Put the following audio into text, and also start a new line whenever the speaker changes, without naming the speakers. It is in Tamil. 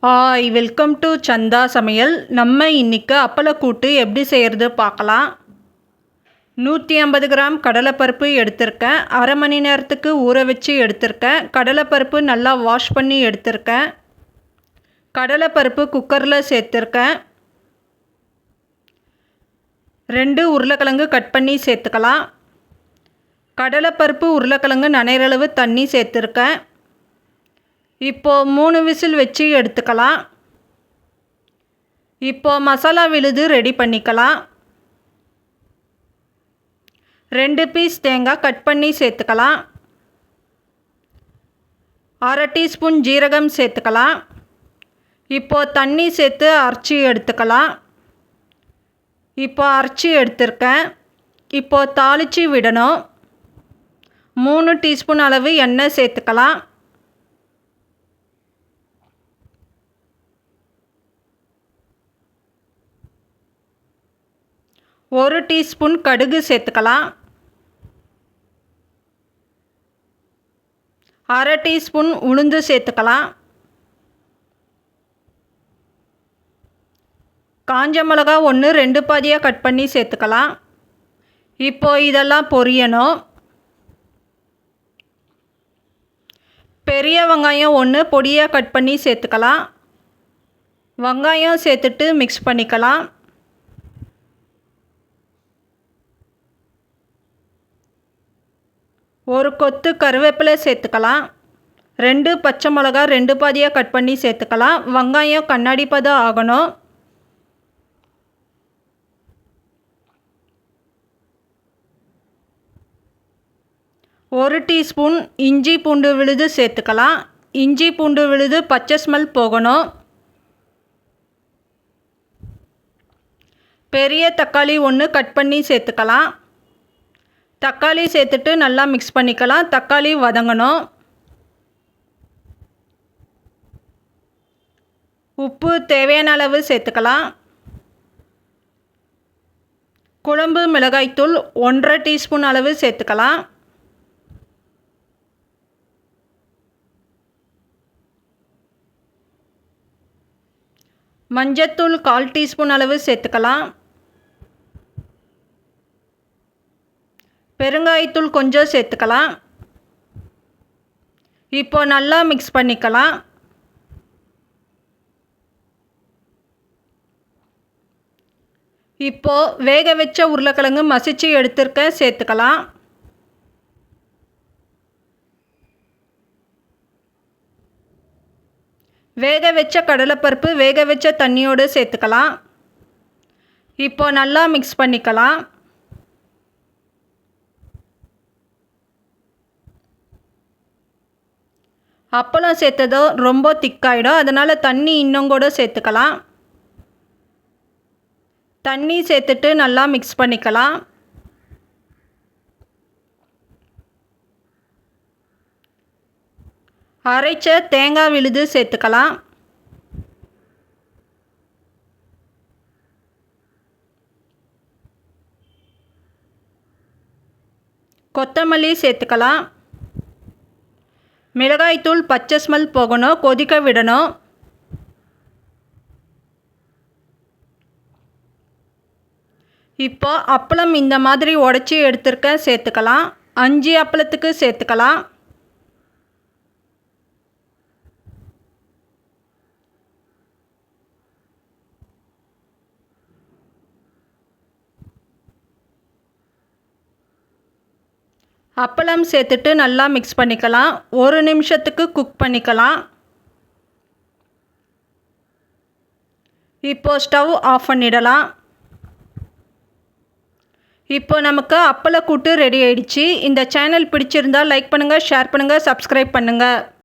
ஹாய், வெல்கம் டு சந்தா சமையல். நம்ம இன்றைக்கி அப்பளக்கூட்டு எப்படி செய்கிறது பார்க்கலாம். 150 கிராம் கடலைப்பருப்பு எடுத்திருக்கேன். அரை மணி நேரத்துக்கு ஊற வச்சு எடுத்திருக்கேன். கடலைப்பருப்பு நல்லா வாஷ் பண்ணி எடுத்திருக்கேன். கடலைப்பருப்பு குக்கரில் சேர்த்துருக்கேன். 2 உருளைக்கிழங்கு கட் பண்ணி சேர்த்துக்கலாம். கடலைப்பருப்பு உருளைக்கிழங்கு நனைகிறளவு தண்ணி சேர்த்துருக்கேன். இப்போது 3 விசில் வச்சு எடுத்துக்கலாம். இப்போது மசாலா விழுது ரெடி பண்ணிக்கலாம். 2 பீஸ் தேங்காய் கட் பண்ணி சேர்த்துக்கலாம். அரை டீஸ்பூன் ஜீரகம் சேர்த்துக்கலாம். இப்போது தண்ணி சேர்த்து அரைச்சி எடுத்துக்கலாம். இப்போ அரைச்சி எடுத்துருக்கேன். இப்போது தாளித்து விடணும். 3 டீஸ்பூன் அளவு எண்ணெய் சேர்த்துக்கலாம். 1 டீஸ்பூன் கடுகு சேர்த்துக்கலாம். அரை டீஸ்பூன் உளுந்து சேர்த்துக்கலாம். காஞ்ச மிளகா 1 2 பாதியாக கட் பண்ணி சேர்த்துக்கலாம். இப்போ இதெல்லாம் பொரியணும். பெரிய வெங்காயம் 1 பொடியாக கட் பண்ணி சேர்த்துக்கலாம். வெங்காயம் சேர்த்துட்டு மிக்ஸ் பண்ணிக்கலாம். ஒரு கொத்து கருவேப்பிலை சேர்த்துக்கலாம். 2 பச்சை மிளகா 2 பாதியாக கட் பண்ணி சேர்த்துக்கலாம். வெங்காயம் கண்ணாடி பதம் ஆகணும். ஒரு டீஸ்பூன் இஞ்சி பூண்டு விழுது சேர்த்துக்கலாம். இஞ்சி பூண்டு விழுது பச்சை ஸ்மெல் போகணும். பெரிய தக்காளி 1 கட் பண்ணி சேர்த்துக்கலாம். தக்காளி சேர்த்துட்டு நல்லா மிக்ஸ் பண்ணிக்கலாம். தக்காளி வதங்கணும். உப்பு தேவையான அளவு சேர்த்துக்கலாம். குழம்பு மிளகாய்த்தூள் 1/2 டீஸ்பூன் அளவு சேர்த்துக்கலாம். மஞ்சத்தூள் 1/4 டீஸ்பூன் அளவு சேர்த்துக்கலாம். பெருங்காயத்தூள் கொஞ்சம் சேர்த்துக்கலாம். இப்போ நல்லா மிக்ஸ் பண்ணிக்கலாம். இப்போ வேக வச்ச உருளைக்கிழங்கு மசிச்சு எடுத்துருக்க சேர்த்துக்கலாம். வேக வச்ச கடலைப்பருப்பு வேக வச்ச தண்ணியோடு சேர்த்துக்கலாம். இப்போ நல்லா மிக்ஸ் பண்ணிக்கலாம். அப்பளம் சேர்த்ததோ ரொம்ப திக்காயிடும். அதனால் தண்ணி இன்னும் கூட சேர்த்துக்கலாம். தண்ணி சேர்த்துட்டு நல்லா மிக்ஸ் பண்ணிக்கலாம். அரைச்ச தேங்காய் விழுது சேர்த்துக்கலாம். கொத்தமல்லி சேர்த்துக்கலாம். மிளகாய்த்தூள் பச்சை ஸ்மெல் போகணும். கொதிக்க விடணும். இப்போ அப்பளம் இந்த மாதிரி உடச்சி எடுத்துருக்க சேர்த்துக்கலாம். 5 அப்பளத்துக்கு சேர்த்துக்கலாம். அப்பளம் சேர்த்துட்டு நல்லா மிக்ஸ் பண்ணிக்கலாம். 1 நிமிஷத்துக்கு குக் பண்ணிக்கலாம். இப்போ ஸ்டவ் ஆஃப் பண்ணிடலாம். இப்போ நமக்கு அப்பளக்கூட்டு ரெடி ஆயிடுச்சு. இந்த சேனல் பிடிச்சிருந்தால் லைக் பண்ணுங்கள், ஷேர் பண்ணுங்கள், சப்ஸ்கிரைப் பண்ணுங்கள்.